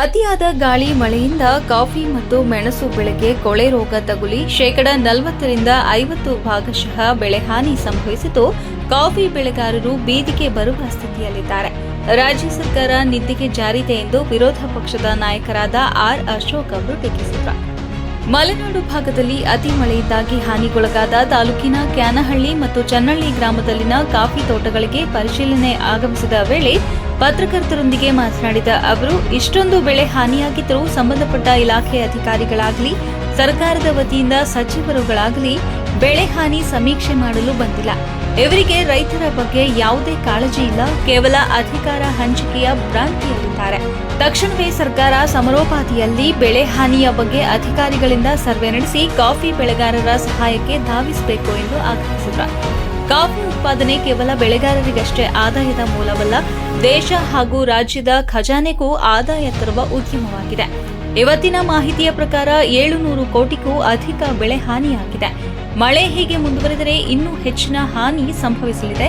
ಅತಿಯಾದ ಗಾಳಿ ಮಳೆಯಿಂದ ಕಾಫಿ ಮತ್ತು ಮೆಣಸು ಬೆಳೆಗೆ ಕೊಳೆ ರೋಗ ತಗುಲಿ 40% 50% ಬೆಳೆಹಾನಿ ಸಂಭವಿಸಿದ್ದು ಕಾಫಿ ಬೆಳೆಗಾರರು ಬೀದಿಗೆ ಬರುವ ಸ್ಥಿತಿಯಲ್ಲಿದ್ದಾರೆ. ರಾಜ್ಯ ಸರ್ಕಾರ ನಿದ್ರೆಗೆ ಜಾರಿದೆ ಎಂದು ವಿರೋಧ ಪಕ್ಷದ ನಾಯಕರಾದ ಆರ್ ಅಶೋಕ್ ಅವರು ಟೀಕಿಸಿದರು. ಮಲೆನಾಡು ಭಾಗದಲ್ಲಿ ಅತಿ ಮಳೆಯಿಂದಾಗಿ ಹಾನಿಗೊಳಗಾದ ತಾಲೂಕಿನ ಕ್ಯಾನಹಳ್ಳಿ ಮತ್ತು ಚನ್ನಹಳ್ಳಿ ಗ್ರಾಮದಲ್ಲಿನ ಕಾಫಿ ತೋಟಗಳಿಗೆ ಪರಿಶೀಲನೆ ಆಗಮಿಸಿದ ವೇಳೆ ಪತ್ರಕರ್ತರೊಂದಿಗೆ ಮಾತನಾಡಿದ ಅವರು, ಇಷ್ಟೊಂದು ಬೆಳೆ ಹಾನಿಯಾಗಿದ್ದರೂ ಸಂಬಂಧಪಟ್ಟ ಇಲಾಖೆ ಅಧಿಕಾರಿಗಳಾಗಲಿ ಸರ್ಕಾರದ ವತಿಯಿಂದ ಸಚಿವರುಗಳಾಗಲಿ ಬೆಳೆ ಹಾನಿ ಸಮೀಕ್ಷೆ ಮಾಡಲು ಬಂದಿಲ್ಲ. ಇವರಿಗೆ ರೈತರ ಬಗ್ಗೆ ಯಾವುದೇ ಕಾಳಜಿ ಇಲ್ಲ, ಕೇವಲ ಅಧಿಕಾರ ಹಂಚಿಕೆಯ ಭ್ರಾಂತಿಯಲ್ಲಿದ್ದಾರೆ. ತಕ್ಷಣವೇ ಸರ್ಕಾರ ಸಮರೋಪಾದಿಯಲ್ಲಿ ಬೆಳೆ ಹಾನಿಯ ಬಗ್ಗೆ ಅಧಿಕಾರಿಗಳಿಂದ ಸರ್ವೆ ನಡೆಸಿ ಕಾಫಿ ಬೆಳೆಗಾರರ ಸಹಾಯಕ್ಕೆ ಧಾವಿಸಬೇಕು ಎಂದು ಆಗ್ರಹಿಸಿದರು. ಕಾಫಿ ಉತ್ಪಾದನೆ ಕೇವಲ ಬೆಳೆಗಾರರಿಗಷ್ಟೇ ಆದಾಯದ ಮೂಲವಲ್ಲ, ದೇಶ ಹಾಗೂ ರಾಜ್ಯದ ಖಜಾನೆಗೂ ಆದಾಯ ತರುವ ಉದ್ಯಮವಾಗಿದೆ. ಇವತ್ತಿನ ಮಾಹಿತಿಯ ಪ್ರಕಾರ 700 ಕೋಟಿಗೂ ಅಧಿಕ ಬೆಳೆ ಹಾನಿಯಾಗಿದೆ. ಮಳೆ ಹೀಗೆ ಮುಂದುವರೆದರೆ ಇನ್ನೂ ಹೆಚ್ಚಿನ ಹಾನಿ ಸಂಭವಿಸಲಿದೆ.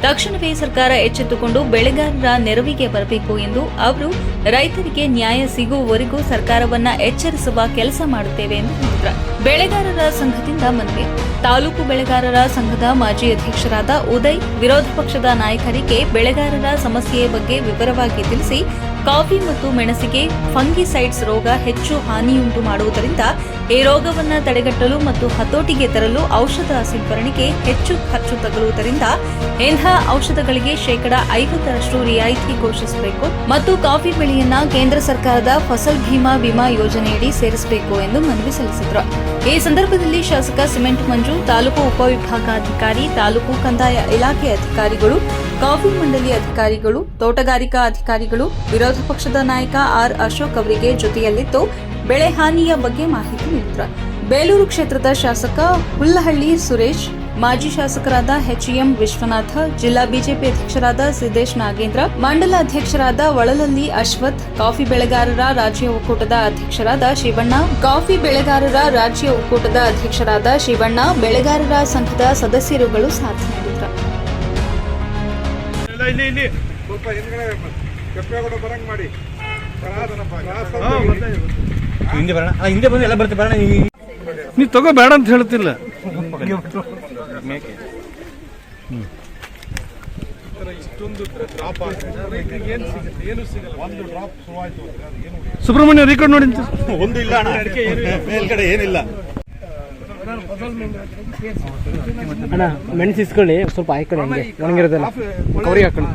ತಕ್ಷಣವೇ ಸರ್ಕಾರ ಎಚ್ಚೆತ್ತುಕೊಂಡು ಬೆಳೆಗಾರರ ನೆರವಿಗೆ ಬರಬೇಕು ಎಂದು ಅವರು ರೈತರಿಗೆ ನ್ಯಾಯ ಸಿಗುವವರೆಗೂ ಸರ್ಕಾರವನ್ನ ಎಚ್ಚರಿಸುವ ಕೆಲಸ ಮಾಡುತ್ತೇವೆ ಎಂದು ಹೇಳಿದರು. ಬೆಳೆಗಾರರ ಸಂಘದಿಂದ ಮನವಿ. ತಾಲೂಕು ಬೆಳೆಗಾರರ ಸಂಘದ ಮಾಜಿ ಅಧ್ಯಕ್ಷರಾದ ಉದಯ್ ವಿರೋಧ ಪಕ್ಷದ ನಾಯಕರಿಗೆ ಬೆಳೆಗಾರರ ಸಮಸ್ಯೆಯ ಬಗ್ಗೆ ವಿವರವಾಗಿ ತಿಳಿಸಿ, ಕಾಫಿ ಮತ್ತು ಮೆಣಸಿಗೆ ಫಂಗಿಸೈಡ್ಸ್ ರೋಗ ಹೆಚ್ಚು ಹಾನಿಯುಂಟು ಮಾಡುವುದರಿಂದ ಈ ರೋಗವನ್ನು ತಡೆಗಟ್ಟಲು ಮತ್ತು ಹತೋಟಿಗೆ ತರಲು ಔಷಧ ಸಿಂಪರಣೆಗೆ ಹೆಚ್ಚು ಖರ್ಚು ತಗುಲುವುದರಿಂದ ಇಂತಹ ಔಷಧಗಳಿಗೆ 50% ರಿಯಾಯಿತಿ ಘೋಷಿಸಬೇಕು ಮತ್ತು ಕಾಫಿ ಬೆಳೆಯನ್ನ ಕೇಂದ್ರ ಸರ್ಕಾರದ ಫಸಲ್ ವಿಮಾ ಯೋಜನೆಯಡಿ ಸೇರಿಸಬೇಕು ಎಂದು ಮನವಿ ಸಲ್ಲಿಸಿದರು. ಈ ಸಂದರ್ಭದಲ್ಲಿ ಶಾಸಕ ಸಿಮೆಂಟ್ ಮಂಜು, ತಾಲೂಕು ಉಪವಿಭಾಗಾಧಿಕಾರಿ, ತಾಲೂಕು ಕಂದಾಯ ಇಲಾಖೆ ಅಧಿಕಾರಿಗಳು, ಕಾಫಿ ಮಂಡಳಿ ಅಧಿಕಾರಿಗಳು, ತೋಟಗಾರಿಕಾ ಅಧಿಕಾರಿಗಳು, ವಿರೋಧ ಪಕ್ಷದ ನಾಯಕ ಆರ್ ಅಶೋಕ್ ಅವರಿಗೆ ಜೊತೆಯಲ್ಲಿದ್ದು ಬೆಳೆ ಹಾನಿಯ ಬಗ್ಗೆ ಮಾಹಿತಿ ನೀಡಿದರು. ಬೇಲೂರು ಕ್ಷೇತ್ರದ ಶಾಸಕ ಹುಲ್ಲಹಳ್ಳಿ ಸುರೇಶ್, ಮಾಜಿ ಶಾಸಕರಾದ ಎಚ್ಎಂ ವಿಶ್ವನಾಥ, ಜಿಲ್ಲಾ ಬಿಜೆಪಿ ಅಧ್ಯಕ್ಷರಾದ ಸಿದ್ದೇಶ್ ನಾಗೇಂದ್ರ, ಮಂಡಲ ಅಧ್ಯಕ್ಷರಾದ ವಳಲಲ್ಲಿ ಅಶ್ವಥ್, ಕಾಫಿ ಬೆಳೆಗಾರರ ರಾಜ್ಯ ಒಕ್ಕೂಟದ ಅಧ್ಯಕ್ಷರಾದ ಶಿವಣ್ಣ, ಬೆಳೆಗಾರರ ಸಂಘದ ಸದಸ್ಯರುಗಳು ಸಾಥ್ ನೀಡಿದರು. ನೀವು ತಗೋಬೇಡ ಅಂತ ಹೇಳ್ತಿಲ್ಲ. ಸುಬ್ರಹ್ಮಣ್ಯ ರಿಕಾರ್ಡ್ ನೋಡಿ ಒಂದು ಇಲ್ಲ ಮೇಲ್ಗಡೆ ಏನಿಲ್ಲ. ಅಣ್ಣ ಮೆಣಸು ಇಸ್ಕೊಳ್ಳಿ, ಸ್ವಲ್ಪ ಹಾಕೊಳ್ಳಿ, ಹಂಗೆ ಒಣಗಿರೋದಲ್ಲ ಕವರಿಗೆ ಹಾಕೊಳ್ಳಿ.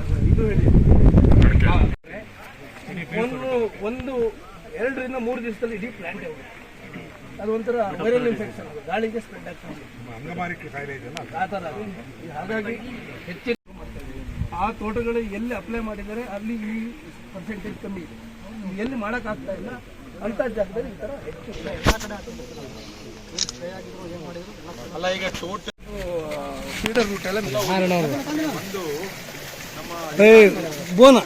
ಒಂದು 2 ರಿಂದ 3 ದಿವಸದಲ್ಲಿ ಇಡೀ ಪ್ಲಾಂಟ್ ಅದು ಒಂಥರ ವೈರಲ್ ಇನ್ಫೆಕ್ಷನ್, ಗಾಳಿಗೆ ಸ್ಪ್ರೆಡ್ ಆಗ್ತದೆ, ಅಂಗಮಾರಿಕೆ ಕಾಯಿಲೆ ಇದೆಯಲ್ಲ ಆ ಥರ. ಹಾಗಾಗಿ ಹೆಚ್ಚಿನ ಆ ತೋಟಗಳು ಎಲ್ಲಿ ಅಪ್ಲೈ ಮಾಡಿದರೆ ಅಲ್ಲಿ ಈ ಪರ್ಸೆಂಟೇಜ್ ಕಮ್ಮಿ ಇದೆ. ಎಲ್ಲಿ ಮಾಡೋಕ್ಕಾಗ್ತಾ ಇಲ್ಲ ಅಂಥ ಜಾಗದಲ್ಲಿ ಈ ಥರ ಹೆಚ್ಚು ಅಲ್ಲ. ಈಗ ಫೀಡರ್ ರೂಟ್ ಎಲ್ಲ ಬೋನ